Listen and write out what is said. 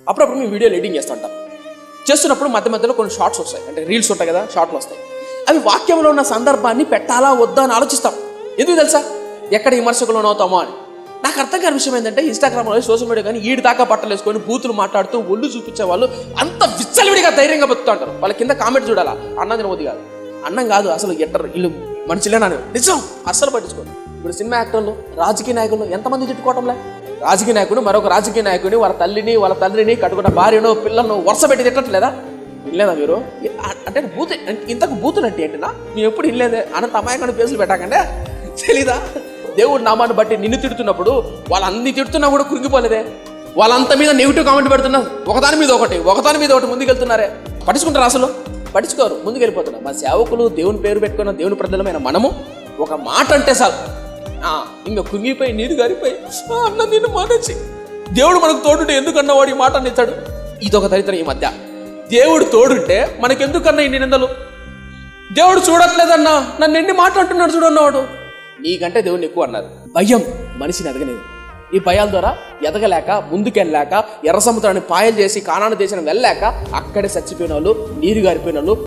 అప్పుడప్పుడు మేము వీడియోలు ఎడిటింగ్ చేస్తుంటాం. చేస్తున్నప్పుడు మధ్య మధ్యలో కొన్ని షార్ట్స్ వస్తాయి, అంటే రీల్స్ ఉంటాయి కదా, షార్ట్లు వస్తాయి. అవి వాక్యంలో ఉన్న సందర్భాన్ని పెట్టాలా వద్దా అని ఆలోచిస్తాం. ఎందుకు తెలుసా? ఎక్కడ విమర్శకులు అవుతామో అని. నాకు అర్థం కాని విషయం ఏంటంటే, ఇన్స్టాగ్రామ్లో సోషల్ మీడియా కానీ ఈడి దాకా బట్టలు వేసుకొని బూతులు మాట్లాడుతూ ఒళ్ళు చూపించే వాళ్ళు అంత విచ్చలవిడిగా ధైర్యంగా బతుకుతూ ఉంటారు. వాళ్ళ కింద కామెంట్ చూడాలా, అన్నం తినవద్దు కాదు, అన్నం కాదు అసలు ఎట్టరు వీళ్ళు మనుషులేనా నిజం అస్సలు పట్టించుకోండి. ఇప్పుడు సినిమా యాక్టర్లు, రాజకీయ నాయకులు ఎంతమంది తిట్టుకోవటంలే. రాజకీయ నాయకుడు మరొక రాజకీయ నాయకుడిని, వాళ్ళ తల్లిని వాళ్ళ తండ్రిని కట్టుకున్న భార్యను పిల్లలను వరుస పెట్టి తిట్టట్లేదా? వినలేదా మీరు? అంటే బూత్ ఇంతకు బూతులంటే ఏంటినా? మేము ఎప్పుడు వినలేదే. అనంత అమాయకుని పేసులు పెట్టాకంటే తెలీదా? దేవుడు నామాన్ని బట్టి నిన్ను తిడుతున్నప్పుడు వాళ్ళు అన్ని తిడుతున్నా కూడా కృంగిపోలేదే. వాళ్ళంత మీద నెగిటివ్ కామెంట్ పెడుతున్నారు, ఒకదాని మీద ఒకటి ముందుకెళ్తున్నారే. పట్టించుకుంటారు? అసలు పట్టించుకోరు, ముందుకెళ్ళిపోతున్నారు. మా సేవకులు దేవుని పేరు పెట్టుకున్న దేవుని ప్రజలమైన మనము ఒక మాట అంటే చాలు ఇంకా కుంగిపోయి నీరు గారిపోయి అన్న నిన్ను మానేసి దేవుడు మనకు తోడుంటే ఎందుకన్నవాడు ఈ మాట అనిచ్చాడు. ఇదొక దరిద్రం ఈ మధ్య. దేవుడు తోడుంటే మనకెందుకన్నా ఇన్ని నిందలు? దేవుడు చూడట్లేదన్నా, నన్ను ఎన్ని మాట్లాడుతున్నాడు చూడన్నవాడు. నీకంటే దేవుడిని ఎక్కువ అన్నారు. భయం మనిషిని ఎదగలేదు. ఈ భయాల ద్వారా ఎదగలేక, ముందుకెళ్ళలేక, ఎర్ర సముద్రాన్ని పాయలు చేసి కానాను దేశం వెళ్ళలేక అక్కడే చచ్చిపోయిన వాళ్ళు, నీరు గారిపోయిన వాళ్ళు,